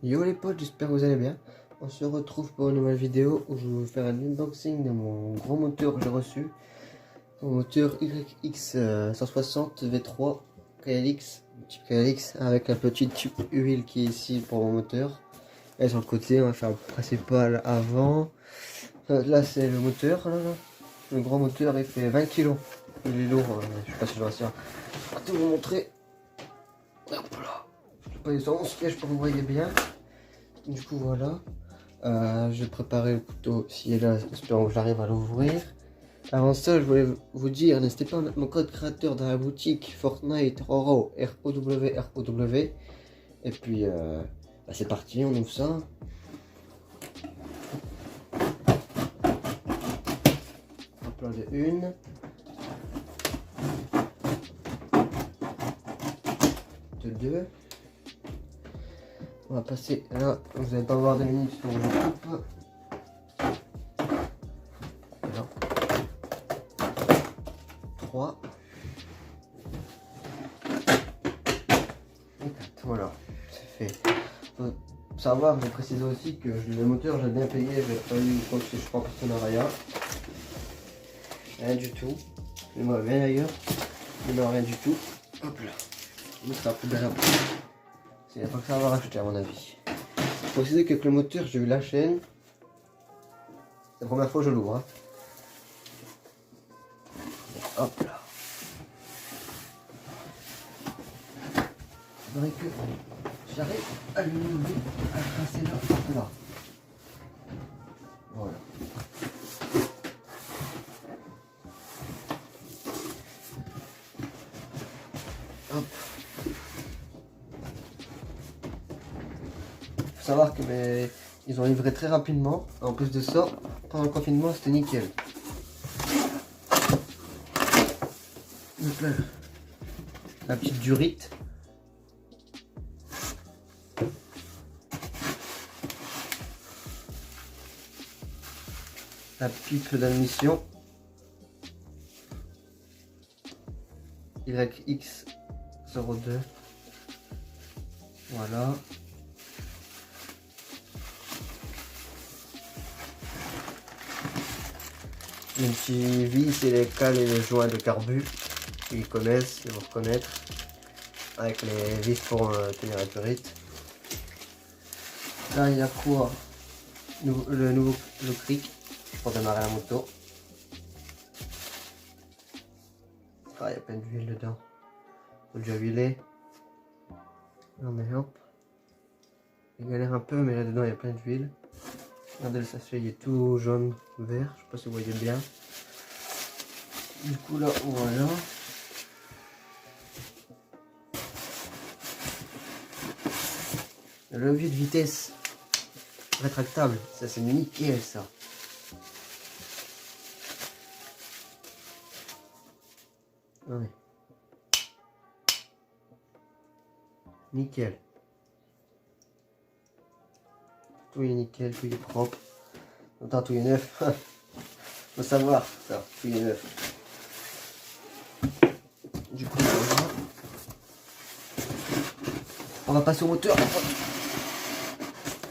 Yo les potes, j'espère que vous allez bien. On se retrouve pour une nouvelle vidéo où je vais vous faire un unboxing de mon gros moteur que j'ai reçu. Mon moteur YX 160 V3 KLX, type KLX, avec la petite tube huile qui est ici pour mon moteur. Et sur le côté, on va faire le principal avant. Là c'est le moteur, là. Le gros moteur il fait 20 kg. Il est lourd, je sais pas si je vais réussir à tout vous montrer. Hop là. Je vais pas aller sur mon siège pour que vous voyez bien. Du coup voilà, je vais préparer le couteau s'il est là, espérons que j'arrive à l'ouvrir. Avant ça, je voulais vous dire, n'hésitez pas à mettre mon code créateur dans la boutique Fortnite ROW, ROW. Et puis, bah c'est parti, on ouvre ça. Hop là, de une. De deux. On va passer là, vous n'allez pas voir 2 minutes pour je coupe. Là. 3. Et 4. Voilà, c'est fait. Faut savoir, je vais préciser aussi que le moteur, j'ai bien payé, j'ai pas eu quoi que je suis pas en partenariat. Rien du tout. Il m'a bien d'ailleurs. Il n'a rien du tout. Hop là. Il sera plus belle après. Il n'y a pas que ça à avoir acheté à mon avis. Faut préciser qu'avec le moteur, j'ai eu la chaîne. C'est la première fois que je l'ouvre. Hein. Hop là. Il faudrait que j'arrive à le lever, à le passer là. Hop là. Voilà. Hop. Faut savoir que ils ont livré très rapidement. En plus de ça, pendant le confinement, c'était nickel. Donc là, la petite durite. La pipe d'admission. YX02. Voilà. Une petite vis et les cales et les joints de carbu. Ils connaissent, ils vont reconnaître. Avec les vis pour tenir la durite. Là il y a quoi? Le cric pour démarrer la moto. Ah, il y a plein d'huile dedans. Faut déjà huiler. Non mais hop. Il galère un peu mais là dedans il y a plein d'huile. Regardez le sachet, il est tout jaune, vert. Je sais pas si vous voyez bien. Du coup là, voilà. Le levier de vitesse rétractable, ça c'est nickel ça. Ouais. Nickel. Tout est nickel, tout est propre. Attends, tout est neuf. Faut savoir ça, tout est neuf. Du coup, voilà. On va passer au moteur.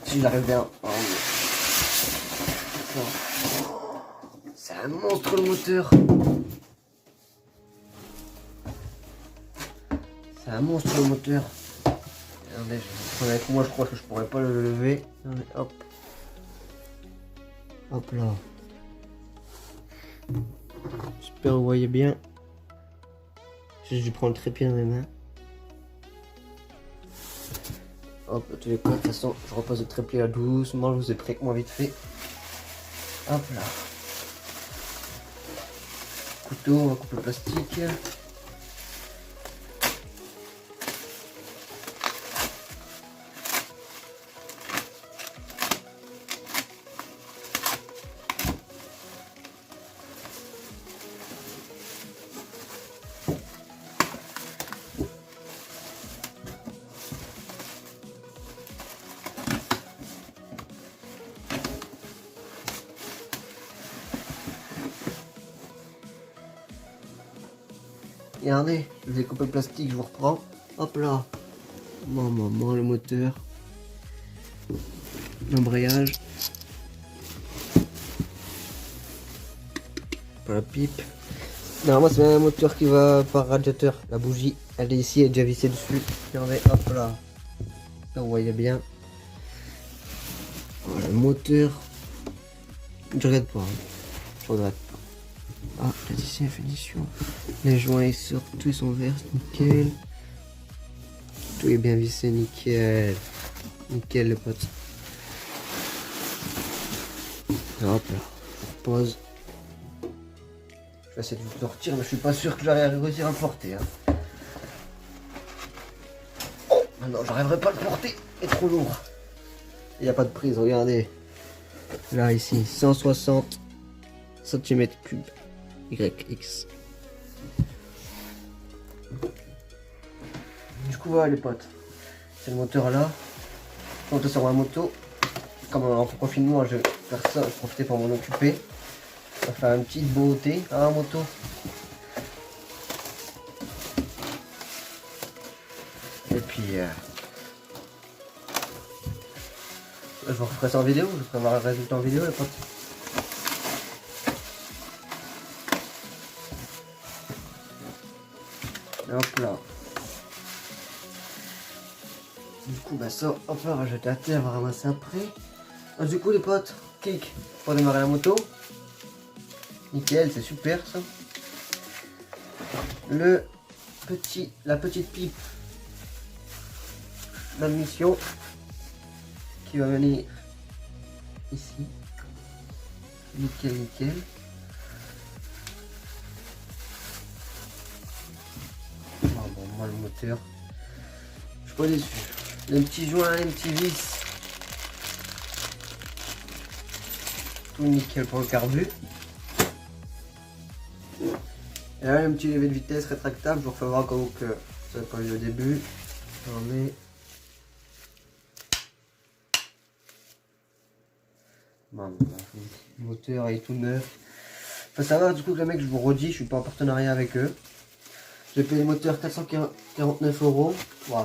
Si j'arrive bien. Oh, c'est un monstre le moteur. C'est un monstre le moteur. Regardez, je vais le prendre avec moi, je crois que je pourrais pas le lever. Regardez, hop. Hop là. J'espère que vous voyez bien. Juste je prends le trépied dans mes mains. Hop, à tous les cas, de toute façon, je repose le trépied là doucement, je vous ai pris avec moi vite fait. Hop là. Couteau, on va couper le plastique. Regardez, je vais couper le plastique, je vous reprends. Hop là. Maman, le moteur. l'embrayage, pour la pipe. Normalement c'est un moteur qui va par radiateur. La bougie elle est ici, elle est déjà vissée dessus. Regardez, hop là. Là vous voyez bien. Voilà le moteur. Je regrette pas. Hein. Je regrette pas. Ah, là ici la finition. Les joints ils sortent, tous ils sont verts, nickel. Tout est bien vissé, nickel. Nickel les potes. Hop là, on repose. Je vais essayer de vous sortir, mais je suis pas sûr que j'arrive à réussir à le porter. Hein. Oh, non, j'arriverai pas à le porter, il est trop lourd. Il n'y a pas de prise, regardez. Là, ici, 160 cm3 YX. Du coup, voilà les potes. C'est le moteur là. On est sur ma moto. Comme en confinement, je vais faire ça, je vais profiter pour m'en occuper. On va faire une petite beauté à la moto. Et puis, je vous referai ça en vidéo, je vous ferai voir le résultat en vidéo les potes. Et hop là. Du coup, bah ça, hop là, jeter à terre, on va ramasser après. Ah, du coup, les potes, kick pour démarrer la moto. Nickel, c'est super ça. La petite pipe d'admission qui va venir ici. Nickel, nickel. Oh, bon, moi le moteur, je suis pas déçu. Les petits joints, les petits vis. Tout nickel pour le carbu. Et là, un petit levé de vitesse rétractable. Je vous refais voir comment que ça n'a pas eu au début. J'en ai. Bon, le moteur est tout neuf. Faut savoir du coup que les mecs, je vous redis, je suis pas en partenariat avec eux. J'ai payé le moteur 449 €. Bon,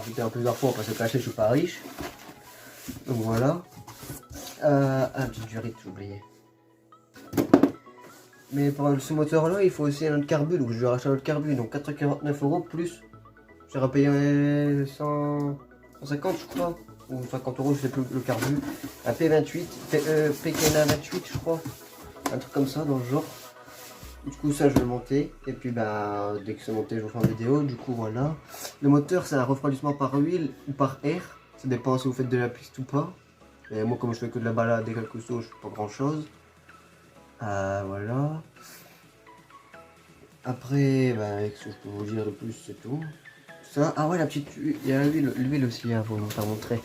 j'ai payé en plusieurs fois parce que caché, je suis pas riche. Donc voilà. Un petit durite, j'ai oublié. Mais pour ce moteur là, il faut aussi un autre carbu, donc je vais racheter un autre carbu, donc 449 € plus. J'ai repayé 150 je crois, ou 50 €, je sais plus le carbu. Un P28, PKNA 28 je crois, un truc comme ça dans le genre. Du coup ça je vais le monter, et puis bah dès que c'est monté je vous ferai une vidéo, du coup voilà. Le moteur c'est un refroidissement par huile ou par air, ça dépend si vous faites de la piste ou pas. Et moi comme je fais que de la balade et quelques sauts, je fais pas grand chose. Voilà. Après, bah, avec ce que je peux vous dire de plus, c'est tout. Ça, ah ouais, la petite huile, il y a l'huile aussi, hein, faut vous faire montrer.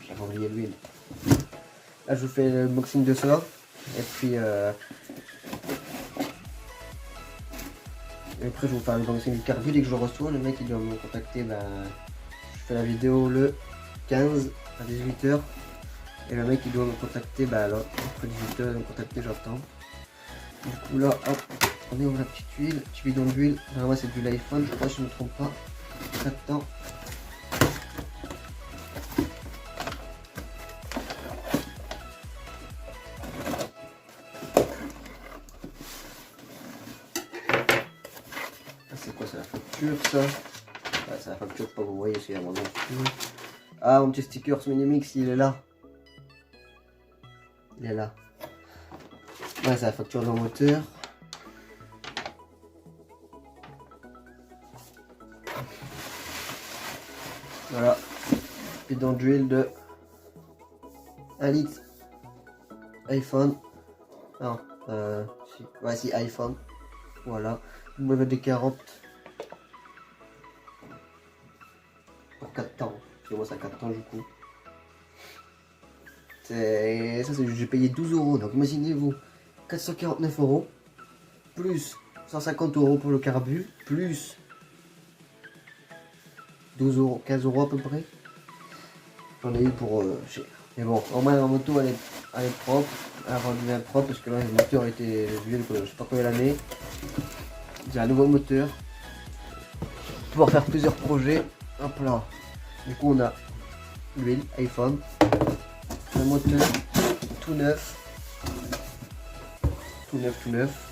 J'avais oublié l'huile. Là, je vous fais le unboxing de ça. Et puis, et après, je vais vous faire le unboxing du carbu. Dès que je le reçois, le mec il doit me contacter. Bah, je fais la vidéo le 15 à 18 h. Et le mec il doit me contacter, bah là, après 18 h, il doit me contacter, j'attends. Du coup là, hop, on est dans la petite huile, petit bidon d'huile. Moi c'est de l'huile iPhone, je crois que je ne me trompe pas. J'attends. C'est quoi, c'est la facture ça? Ouais, c'est la facture, pas vous voyez, c'est mon nom. Ah, mon petit sticker ce Minimix, il est là. Il est là. Ouais, c'est la facture de mon moteur. Voilà. Bidon d'huile de 1 litre. iPhone. Non, si. Ouais, si, iPhone. Voilà. WD-40. Pour 4 temps. Chez moi, ça 4 temps du coup. Ça, j'ai payé 12 €. Donc imaginez-vous, 449 € plus 150 € pour le carbu, plus 12 €, 15 € à peu près. J'en ai eu pour cher. Mais bon, au moins la moto elle est propre, elle a rendu bien propre parce que là le moteur était vieux, je sais pas combien d'années. J'ai un nouveau moteur. Pouvoir faire plusieurs projets. Hop là. Du coup on a l'huile iPhone. le moteur tout neuf. Tout neuf.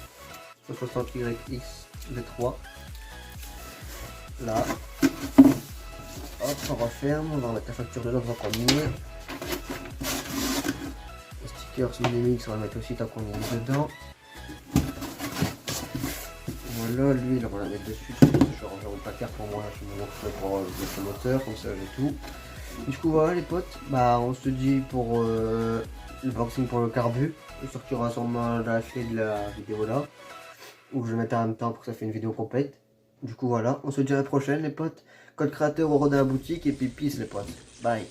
160YX V3. Là. Hop, on referme, on va mettre la facture dedans tant qu'on y est. Les stickers Minimix, on va mettre aussi tant qu'on y est dedans. Voilà, l'huile, on va la mettre dessus. Je range mon placard pour moi, je me montre pour le moteur, comme ça j'ai tout. Du coup, voilà les potes, bah on se dit pour le unboxing pour le carbu. Il sortira sûrement la clé de la vidéo là. Ou je le mettrai en même temps pour que ça fait une vidéo complète. Du coup, voilà, on se dit à la prochaine les potes. Code créateur au Rodin à la boutique et puis peace les potes. Bye.